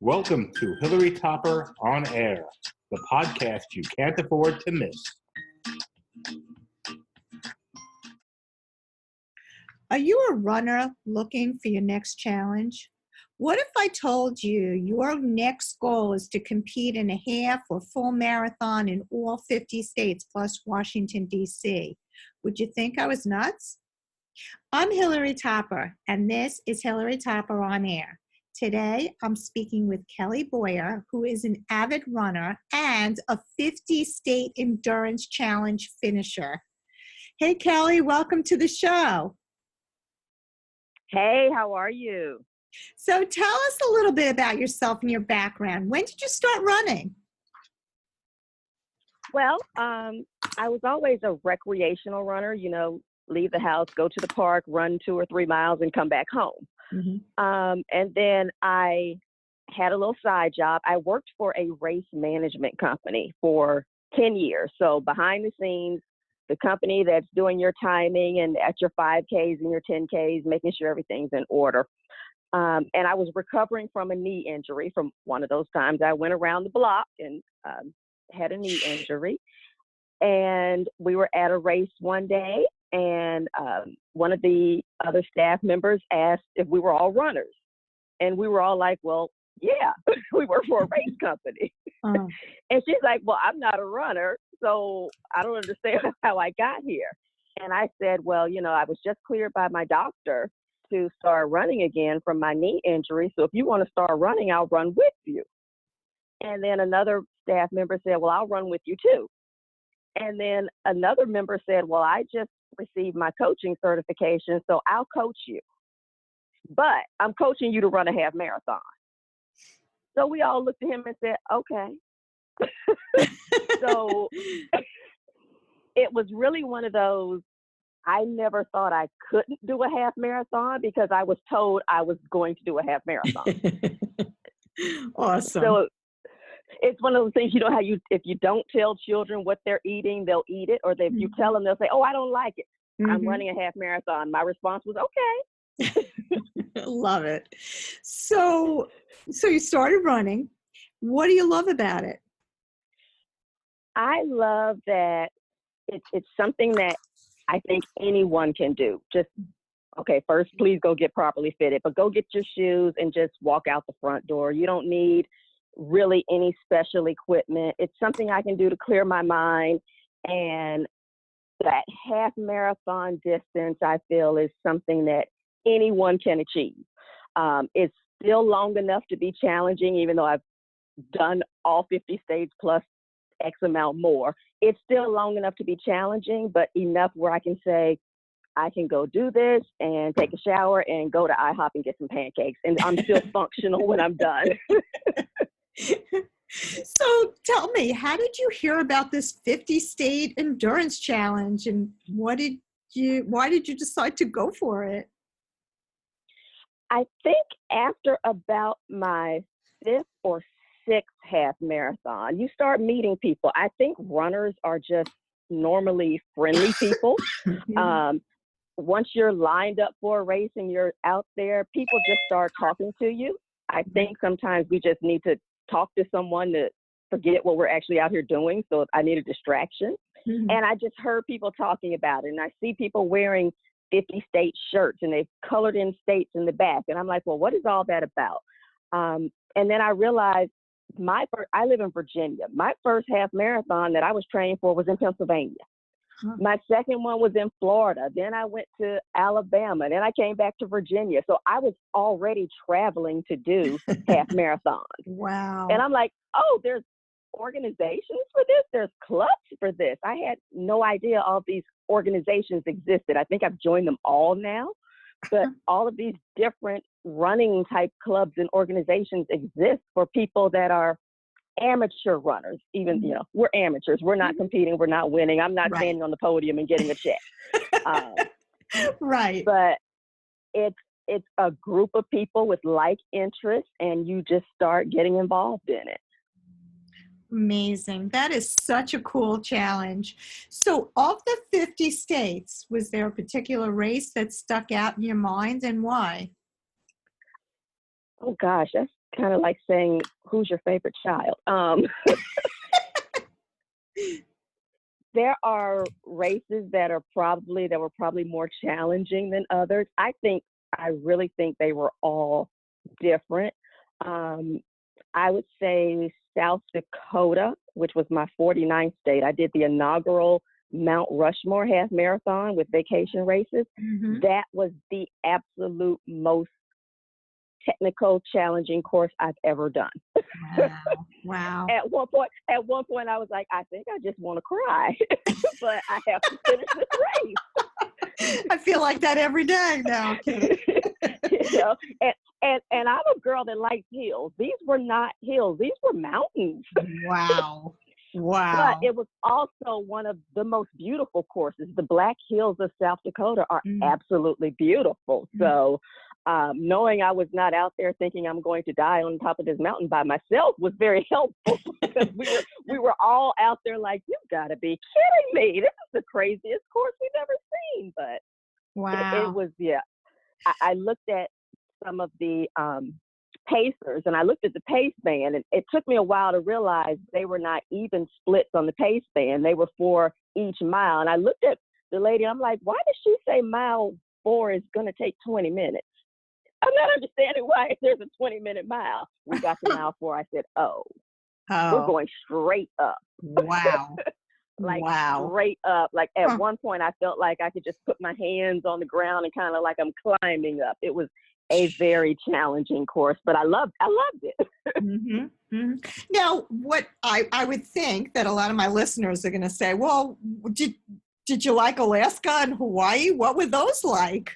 Welcome to Hilary Topper On Air, the podcast you can't afford to miss. Are you a runner looking for your next challenge? What if I told you your next goal is to compete in a half or full marathon in all 50 states plus Washington, D.C.? Would you think I was nuts? I'm Hilary Topper, and this is Hilary Topper On Air. Today, I'm speaking with Kelli Boyer, who is an avid runner and a 50-state endurance challenge finisher. Hey, Kelli, welcome to the show. Hey, how are you? So tell us a little bit about yourself and your background. When did you start running? Well, I was always a recreational runner, leave the house, go to the park, run 2 or 3 miles and come back home. Mm-hmm. And then I had a little side job. I worked for a race management company for 10 years. So behind the scenes, the company that's doing your timing and at your 5Ks and your 10Ks, making sure everything's in order. And I was recovering from a knee injury from one of those times. I went around the block and had a knee injury. And we were at a race one day, and one of the other staff members asked if we were all runners. And we were all like, well, yeah, we work for a race company. Uh-huh. And she's like, well, I'm not a runner, so I don't understand how I got here. And I said, well, I was just cleared by my doctor to start running again from my knee injury. So if you want to start running, I'll run with you. And then another staff member said, well, I'll run with you too. And then another member said, well, I just received my coaching certification, so I'll coach you. But I'm coaching you to run a half marathon. So we all looked at him and said, okay. So it was really one of those, I never thought I couldn't do a half marathon because I was told I was going to do a half marathon. Awesome. So it's one of those things, how if you don't tell children what they're eating, they'll eat it. Or if you tell them, they'll say, oh, I don't like it. Mm-hmm. I'm running a half marathon. My response was, okay. Love it. So you started running. What do you love about it? I love that it's something that I think anyone can do. Just, okay, first, please go get properly fitted, but go get your shoes and just walk out the front door. You don't need really any special equipment. It's something I can do to clear my mind. And that half marathon distance, I feel, is something that anyone can achieve. It's still long enough to be challenging, even though I've done all 50 states plus X amount more. It's still long enough to be challenging, but enough where I can say, I can go do this and take a shower and go to IHOP and get some pancakes. And I'm still functional when I'm done. So tell me, how did you hear about this 50-state endurance challenge, and why did you decide to go for it? I think after about my 5th or 6th half marathon, you start meeting people. I think runners are just normally friendly people. Once you're lined up for a race and you're out there, people just start talking to you. I think sometimes we just need to talk to someone to forget what we're actually out here doing. So I need a distraction. Mm-hmm. And I just heard people talking about it. And I see people wearing 50-state shirts and they've colored in states in the back. And I'm like, well, what is all that about? And then I realized I live in Virginia. My first half marathon that I was trained for was in Pennsylvania. Huh. My second one was in Florida. Then I went to Alabama. Then I came back to Virginia. So I was already traveling to do half marathons. Wow. And I'm like, oh, there's organizations for this. There's clubs for this. I had no idea all these organizations existed. I think I've joined them all now. But all of these different running type clubs and organizations exist for people that are amateur runners. Even, we're amateurs. We're not competing. We're not winning. I'm not standing on the podium and getting a check. Right. But it's a group of people with like interests, and you just start getting involved in it. Amazing. That is such a cool challenge. So of the 50 states, was there a particular race that stuck out in your mind, and why? Oh gosh, kind of like saying, who's your favorite child? There are races that were probably more challenging than others. I really think they were all different. I would say South Dakota, which was my 49th state. I did the inaugural Mount Rushmore half marathon with vacation races. Mm-hmm. That was the absolute most technical, challenging course I've ever done. Wow. At one point, I was like, I think I just want to cry, but I have to finish this race. I feel like that every day now. Okay. You know, and I'm a girl that likes hills. These were not hills; these were mountains. Wow. Wow. But it was also one of the most beautiful courses. The Black Hills of South Dakota are absolutely beautiful. So knowing I was not out there thinking I'm going to die on top of this mountain by myself was very helpful, because we were all out there like, you've got to be kidding me. This is the craziest course we've ever seen. But wow. it was, yeah. I looked at some of the pacers, and I looked at the pace band, and it took me a while to realize they were not even splits on the pace band. They were for each mile. And I looked at the lady, I'm like, why did she say mile 4 is going to take 20 minutes? I'm not understanding why there's a 20-minute mile. We got to mile 4. I said, we're going straight up. Wow. Straight up. Like at one point, I felt like I could just put my hands on the ground and kind of like I'm climbing up. It was a very challenging course, but I loved it. Mm-hmm. Mm-hmm. Now, what I would think that a lot of my listeners are going to say, well, did you like Alaska and Hawaii? What were those like?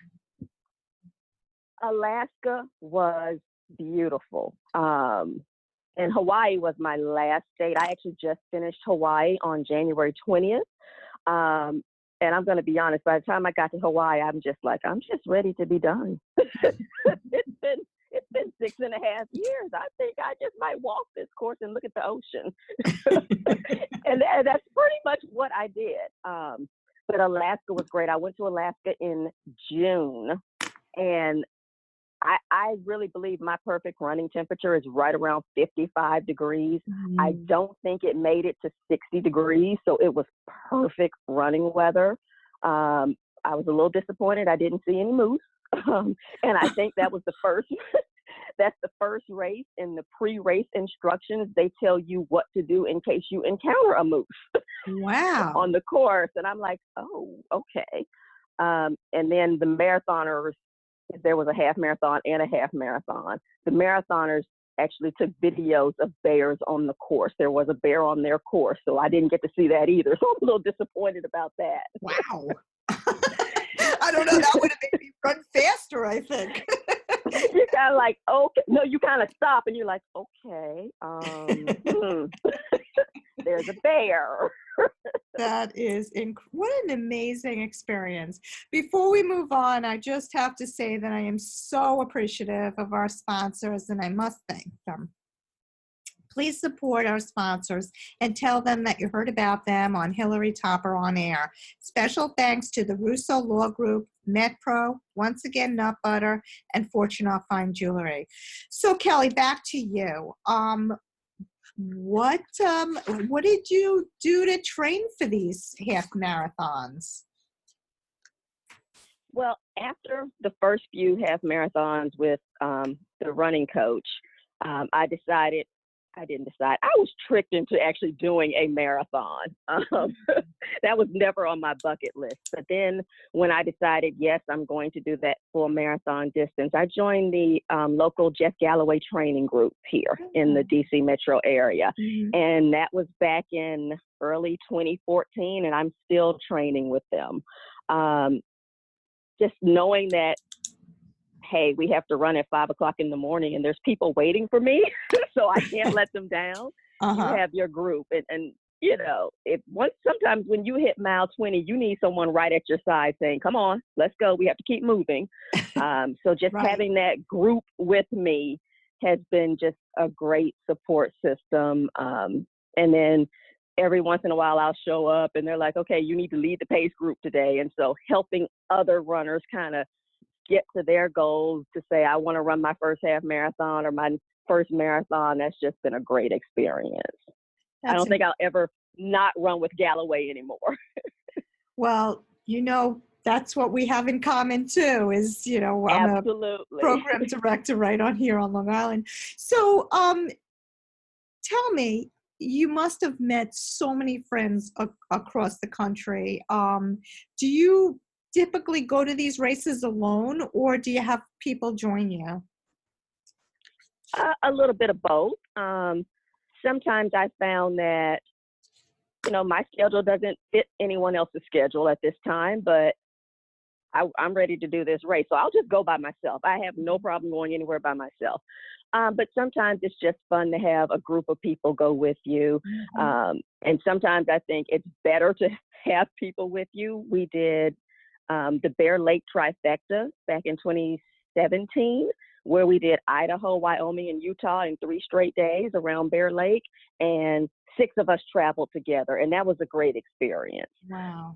Alaska was beautiful. And Hawaii was my last state. I actually just finished Hawaii on January 20th. And I'm going to be honest, by the time I got to Hawaii, I'm just ready to be done. It's been 6.5 years. I think I just might walk this course and look at the ocean. and that's pretty much what I did. But Alaska was great. I went to Alaska in June, and I really believe my perfect running temperature is right around 55 degrees. Mm-hmm. I don't think it made it to 60 degrees, so it was perfect running weather. I was a little disappointed I didn't see any moose, and I think that was the first. That's the first race. In the pre-race instructions, they tell you what to do in case you encounter a moose. Wow. On the course, and I'm like, oh, okay. And then the marathoners. There was a half marathon and a half marathon. The marathoners actually took videos of bears on the course. There was a bear on their course, so I didn't get to see that either. So I'm a little disappointed about that. Wow. I don't know. That would have made me run faster, I think. You're kind of like, okay. No, you kind of stop and you're like, okay, there's a bear. That is what an amazing experience. Before we move on, I just have to say that I am so appreciative of our sponsors, and I must thank them. Please support our sponsors and tell them that you heard about them on Hilary Topper On Air. Special thanks to the Russo Law Group, MetPro, once again Nut Butter, and Fortune Fine Jewelry. So Kelli, back to you. What did you do to train for these half marathons? Well, after the first few half marathons with the running coach, I was tricked into actually doing a marathon. That was never on my bucket list. But then when I decided, yes, I'm going to do that full marathon distance, I joined the local Jeff Galloway training group here in the DC metro area. Mm-hmm. And that was back in early 2014, and I'm still training with them. Just knowing that, hey, we have to run at 5 o'clock in the morning and there's people waiting for me, so I can't let them down. You have your group. And you know, sometimes when you hit mile 20, you need someone right at your side saying, come on, let's go. We have to keep moving. So just having that group with me has been just a great support system. And then every once in a while I'll show up and they're like, okay, you need to lead the pace group today. And so helping other runners kind of get to their goals to say, I want to run my first half marathon or my first marathon, that's just been a great experience. I don't think I'll ever not run with Galloway anymore. Well, that's what we have in common too, is, I'm Absolutely. a program director right on here on Long Island. So tell me, you must have met so many friends across the country. Do you typically go to these races alone, or do you have people join you? A little bit of both. Sometimes I found that, my schedule doesn't fit anyone else's schedule at this time, but I'm ready to do this race. So I'll just go by myself. I have no problem going anywhere by myself. But sometimes it's just fun to have a group of people go with you. And sometimes I think it's better to have people with you. We did the Bear Lake trifecta back in 2017, where we did Idaho, Wyoming, and Utah in 3 straight days around Bear Lake, and 6 of us traveled together, and that was a great experience. Wow.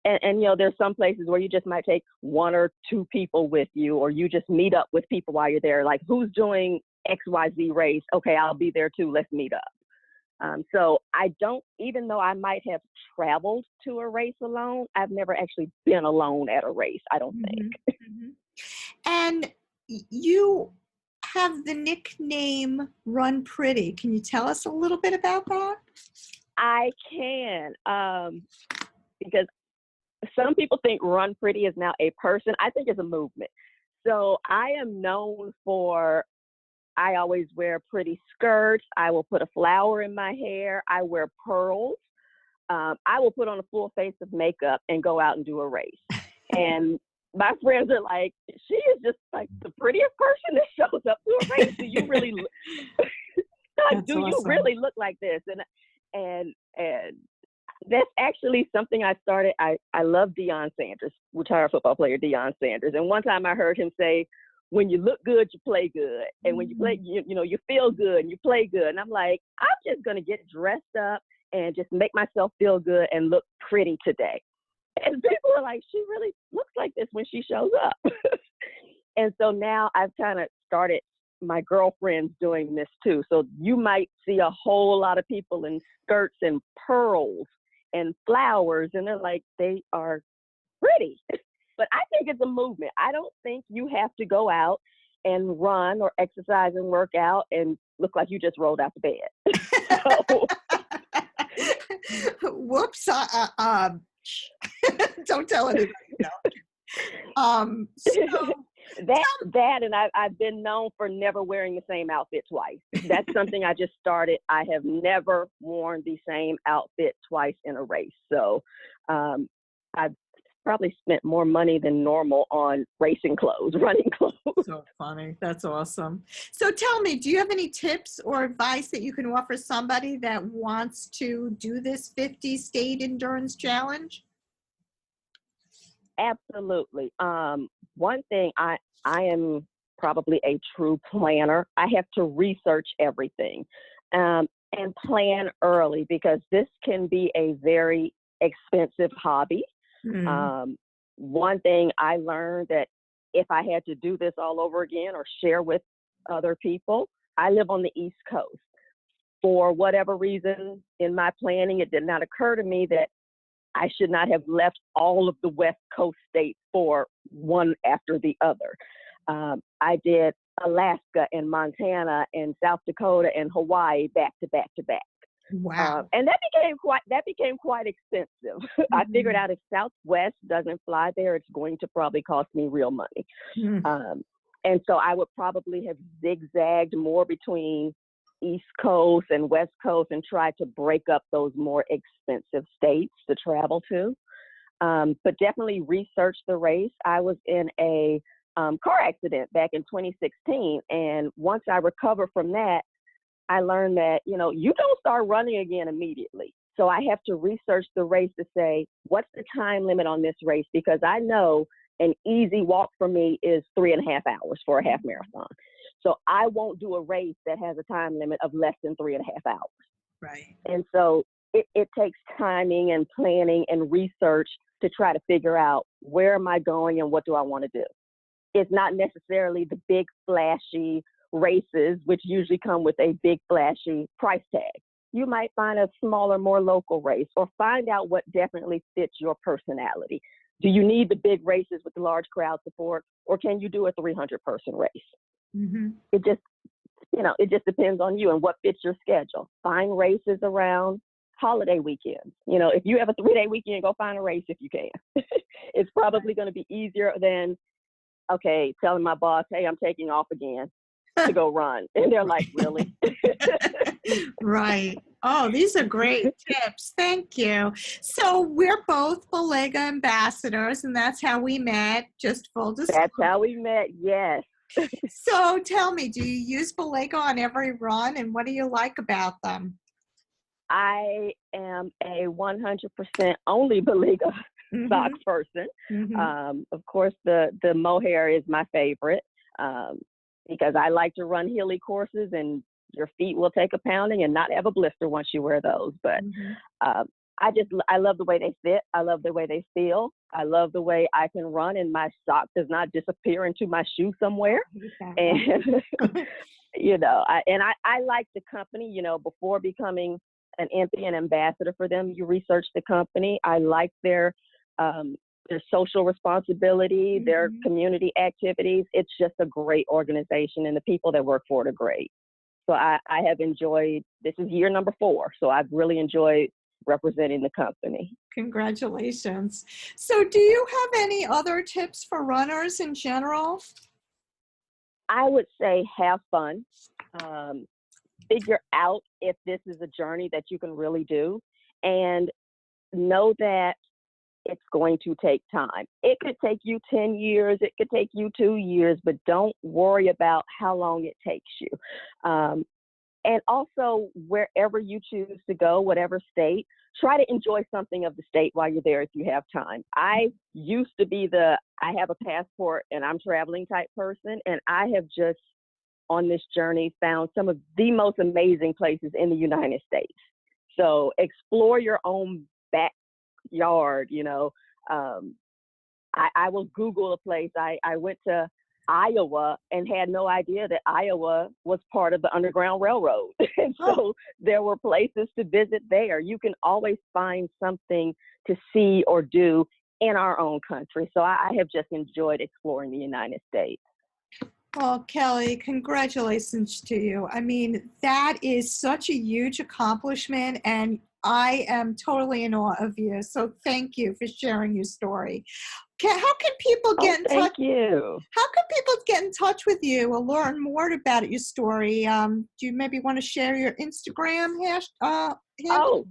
And there's some places where you just might take 1 or 2 people with you, or you just meet up with people while you're there. Like, who's doing XYZ race? Okay, I'll be there too. Let's meet up. So I don't, even though I might have traveled to a race alone, I've never actually been alone at a race, I don't think. And you have the nickname Run Pretty. Can you tell us a little bit about that? I can, because some people think Run Pretty is now a person. I think it's a movement. So I am known for, I always wear pretty skirts. I will put a flower in my hair. I wear pearls. I will put on a full face of makeup and go out and do a race. And my friends are like, she is just like the prettiest person that shows up to a race. Do you really, you really look like this? And that's actually something I started. I love Deion Sanders, retired football player Deion Sanders. And one time I heard him say, when you look good, you play good. And when you play, you feel good and you play good. And I'm like, I'm just going to get dressed up and just make myself feel good and look pretty today. And people are like, she really looks like this when she shows up. And so now I've kind of started my girlfriends doing this too. So you might see a whole lot of people in skirts and pearls and flowers, and they're like, they are pretty. But I think it's a movement. I don't think you have to go out and run or exercise and work out and look like you just rolled out the bed. So, whoops. Don't tell anybody. So, that and I've been known for never wearing the same outfit twice. That's something I just started. I have never worn the same outfit twice in a race. So I've probably spent more money than normal on racing clothes, running clothes. So funny. That's awesome. So tell me, do you have any tips or advice that you can offer somebody that wants to do this 50-state endurance challenge? Absolutely. One thing, I am probably a true planner. I have to research everything and plan early, because this can be a very expensive hobby. One thing I learned, that if I had to do this all over again or share with other people, I live on the East Coast. For whatever reason in my planning, it did not occur to me that I should not have left all of the West Coast states for one after the other. I did Alaska and Montana and South Dakota and Hawaii back to back to back. Wow. And that became quite expensive. I figured out if Southwest doesn't fly there, it's going to probably cost me real money. And so I would probably have zigzagged more between East Coast and West Coast and tried to break up those more expensive states to travel to. But definitely research the race. I was in a car accident back in 2016. And once I recovered from that, I learned that, you don't start running again immediately. So I have to research the race to say, what's the time limit on this race? Because I know an easy walk for me is 3.5 hours for a half marathon. So I won't do a race that has a time limit of less than 3.5 hours. Right. And so it takes timing and planning and research to try to figure out, where am I going and what do I want to do? It's not necessarily the big flashy races, which usually come with a big flashy price tag. You might find a smaller, more local race, or find out what definitely fits your personality. Do you need the big races with the large crowd support, or can you do a 300-person race? Mm-hmm. It just depends on you and what fits your schedule. Find races around holiday weekends. If you have a 3-day weekend, go find a race if you can. It's probably going to be easier than, telling my boss, hey, I'm taking off again to go run. And they're like, really? Right. Oh, these are great tips. Thank you. So we're both Balega ambassadors, and that's how we met, just full disclosure. That's how we met, yes. So tell me, do you use Balega on every run, and what do you like about them? I am a 100% only Balega socks person. Mm-hmm. Of course, the mohair is my favorite because I like to run hilly courses, and your feet will take a pounding and not have a blister once you wear those. But I love the way they fit. I love the way they feel. I love the way I can run and my sock does not disappear into my shoe somewhere. And, I like the company, before becoming an Impi and ambassador for them, you research the company. I like their social responsibility, their community activities. It's just a great organization, and the people that work for it are great. So I have enjoyed, this is year number 4, so I've really enjoyed representing the company. Congratulations. So do you have any other tips for runners in general? I would say have fun. Figure out if this is a journey that you can really do, and know that it's going to take time. It could take you 10 years, it could take you 2 years, but don't worry about how long it takes you. And also, wherever you choose to go, whatever state, try to enjoy something of the state while you're there if you have time. I used to be I have a passport and I'm traveling type person, and I have just, on this journey, found some of the most amazing places in the United States. So explore your own backyard, I will Google a place. I went to Iowa and had no idea that Iowa was part of the Underground Railroad. And so there were places to visit there. You can always find something to see or do in our own country. So I have just enjoyed exploring the United States. Well, Kelli, congratulations to you. I mean, that is such a huge accomplishment, and I am totally in awe of you. So thank you for sharing your story. How can people get in touch? Thank you. How can people get in touch with you or learn more about your story? Do you maybe want to share your Instagram handle? Oh,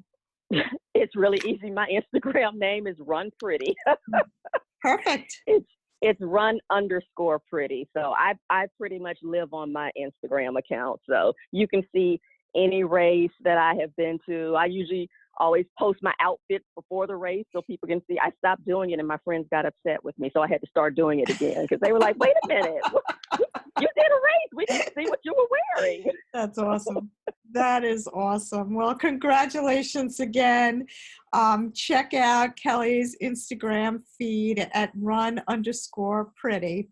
it's really easy. My Instagram name is Run Pretty. Perfect. It's run_pretty. So I pretty much live on my Instagram account. So you can see any race that I have been to. I usually always post my outfits before the race so people can see. I stopped doing it and my friends got upset with me. So I had to start doing it again because they were like, wait a minute, you did a race. We didn't see what you were wearing. That's awesome. That is awesome. Well, congratulations again. Check out Kelli's Instagram feed at run_pretty.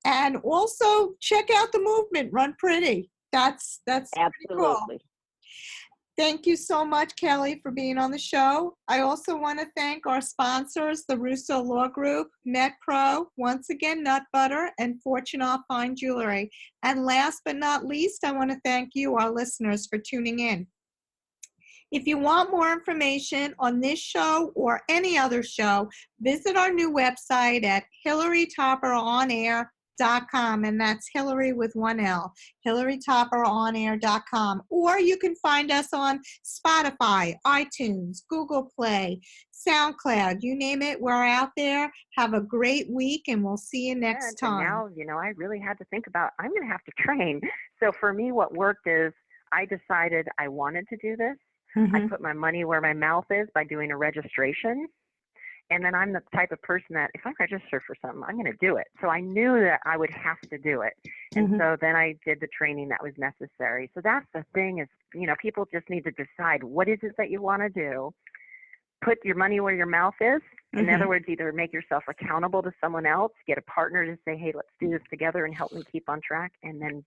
And also check out the movement, Run Pretty. That's Absolutely. Pretty cool. Thank you so much, Kelli, for being on the show. I also want to thank our sponsors, the Russo Law Group, MetPro, once again, Nut Butter, and Fortune Fine Jewelry. And last but not least, I want to thank you, our listeners, for tuning in. If you want more information on this show or any other show, visit our new website at Hilary Topper On Air. And that's Hilary with 1 L, HilaryTopperOnAir.com. Or you can find us on Spotify, iTunes, Google Play, SoundCloud, you name it, we're out there. Have a great week, and we'll see you next time. Now, I really had to think about, I'm going to have to train. So for me, what worked is I decided I wanted to do this. I put my money where my mouth is by doing a registration. And then I'm the type of person that if I register for something, I'm going to do it. So I knew that I would have to do it. And so then I did the training that was necessary. So that's the thing is, people just need to decide what is it that you want to do. Put your money where your mouth is. In other words, either make yourself accountable to someone else, get a partner to say, hey, let's do this together and help me keep on track. And then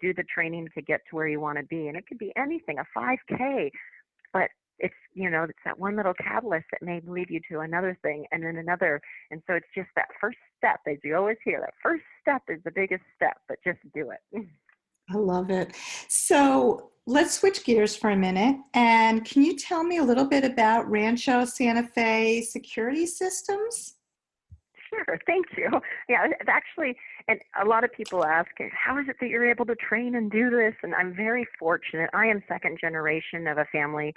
do the training to get to where you want to be. And it could be anything, a 5K, but it's, it's that one little catalyst that may lead you to another thing and then another. And so it's just that first step, as you always hear, that first step is the biggest step, but just do it. I love it. So let's switch gears for a minute. And can you tell me a little bit about Rancho Santa Fe Security Systems? Sure, thank you. Yeah, it's actually, and a lot of people ask, how is it that you're able to train and do this? And I'm very fortunate. I am second generation of a family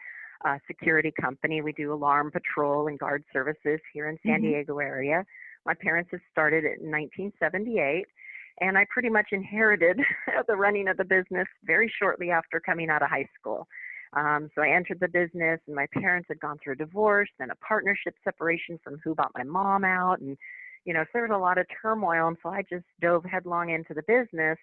security company. We do alarm patrol and guard services here in San Diego area. My parents had started it in 1978, and I pretty much inherited the running of the business very shortly after coming out of high school. So I entered the business, and my parents had gone through a divorce and a partnership separation from who bought my mom out. And, so there was a lot of turmoil. And so I just dove headlong into the business,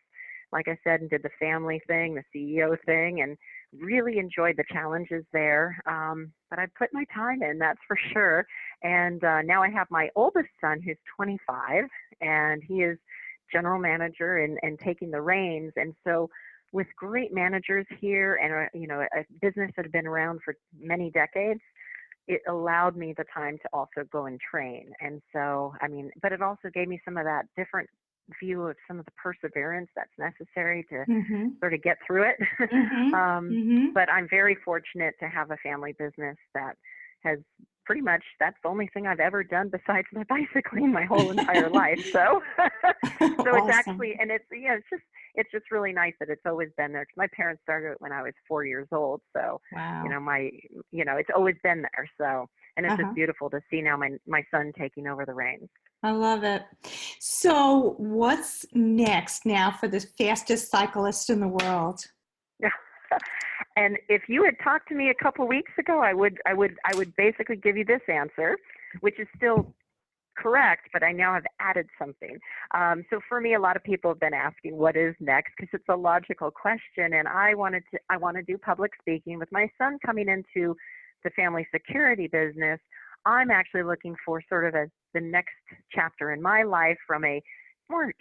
like I said, and did the family thing, the CEO thing, and really enjoyed the challenges there. But I put my time in, that's for sure. And now I have my oldest son who's 25, and he is general manager and taking the reins. And so with great managers here and a business that had been around for many decades, it allowed me the time to also go and train. And so, but it also gave me some of that different view of some of the perseverance that's necessary to sort of get through it. But I'm very fortunate to have a family business that has pretty much, that's the only thing I've ever done besides my bicycling my whole entire life. So, so it's actually, and it's just really nice that it's always been there. Cause my parents started it when I was 4 years old. So, wow. It's always been there. So, and it's just beautiful to see now my son taking over the reins. I love it. So what's next now for the fastest cyclist in the world? And if you had talked to me a couple of weeks ago, I would basically give you this answer, which is still correct, but I now have added something. So for me, a lot of people have been asking what is next, because it's a logical question. And I want to do public speaking. With my son coming into the family security business, I'm actually looking for sort of the next chapter in my life from a more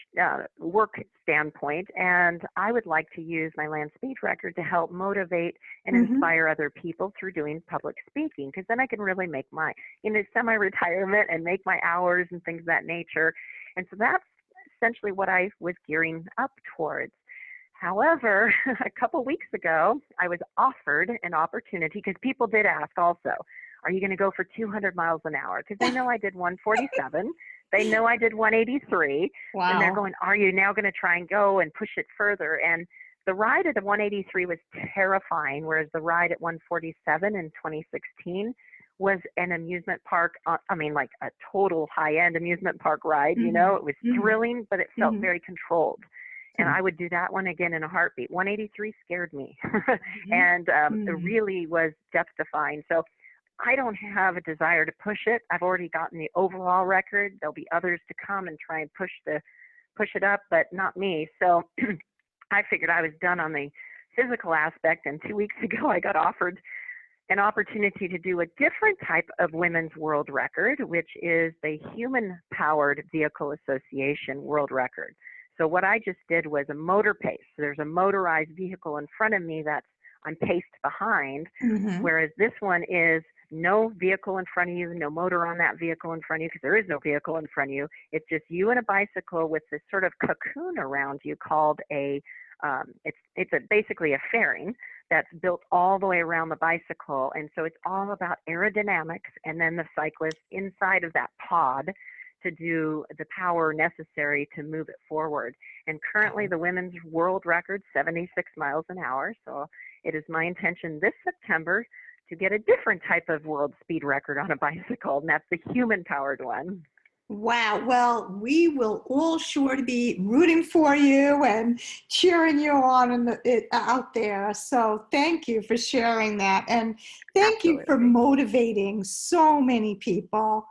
work standpoint, and I would like to use my land speed record to help motivate and inspire other people through doing public speaking, because then I can really make my semi-retirement and make my hours and things of that nature. And so that's essentially what I was gearing up towards. However, a couple weeks ago, I was offered an opportunity, because people did ask also, are you going to go for 200 miles an hour? Because they know I did 147. They know I did 183. Wow. And they're going, are you now going to try and go and push it further? And the ride at the 183 was terrifying, whereas the ride at 147 in 2016 was an amusement park, like a total high-end amusement park ride. It was thrilling, but it felt very controlled. And I would do that one again in a heartbeat. 183 scared me and it really was death-defying. So I don't have a desire to push it. I've already gotten the overall record. There'll be others to come and try and push it up, but not me. So I figured I was done on the physical aspect. And 2 weeks ago, I got offered an opportunity to do a different type of women's world record, which is the Human Powered Vehicle Association world record. So what I just did was a motor pace. So there's a motorized vehicle in front of me I'm paced behind, whereas this one is no vehicle in front of you, no motor on that vehicle in front of you, because there is no vehicle in front of you. It's just you and a bicycle with this sort of cocoon around you called basically a fairing that's built all the way around the bicycle. And so it's all about aerodynamics, and then the cyclist inside of that pod to do the power necessary to move it forward. And currently the women's world record, 76 miles an hour. So it is my intention this September to get a different type of world speed record on a bicycle, and that's the human-powered one. Wow. Well, we will all sure to be rooting for you and cheering you on out there. So thank you for sharing that. And thank you for motivating so many people.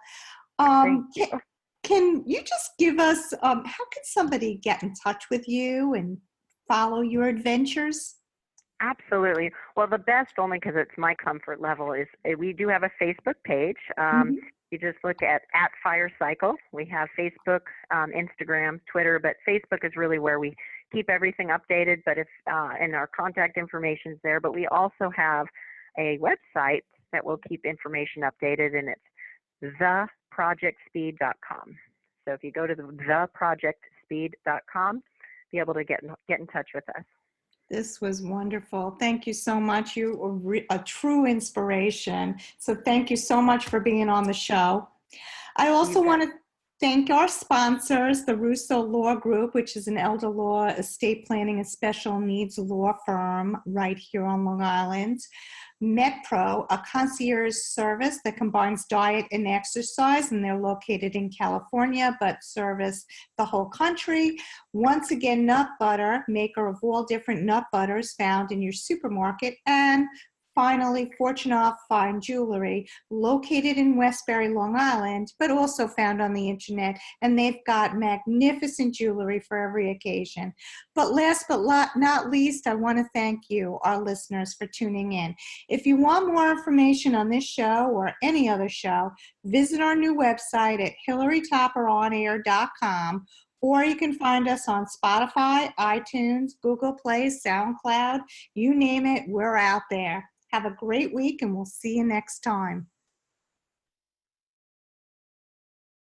Thank you. Can you just give us, how can somebody get in touch with you and follow your adventures? Absolutely. Well, the best, only because it's my comfort level, is we do have a Facebook page. You just look at Fire Cycle. We have Facebook, Instagram, Twitter, but Facebook is really where we keep everything updated, but if and our contact information is there. But we also have a website that will keep information updated, and it's theprojectspeed.com. So if you go to theprojectspeed.com, be able to get in touch with us. This was wonderful. Thank you so much. You were a true inspiration. So thank you so much for being on the show. I also want to thank our sponsors, the Russo Law Group, which is an elder law, estate planning, and special needs law firm right here on Long Island. MetPro, a concierge service that combines diet and exercise, and they're located in California, but service the whole country. Once again, Nut Butter, maker of all different nut butters found in your supermarket. And finally, Fortunoff Fine Jewelry, located in Westbury, Long Island, but also found on the internet, and they've got magnificent jewelry for every occasion. But last but not least, I want to thank you, our listeners, for tuning in. If you want more information on this show or any other show, visit our new website at hilarytopperonair.com, or you can find us on Spotify, iTunes, Google Play, SoundCloud, you name it, we're out there. Have a great week, and we'll see you next time.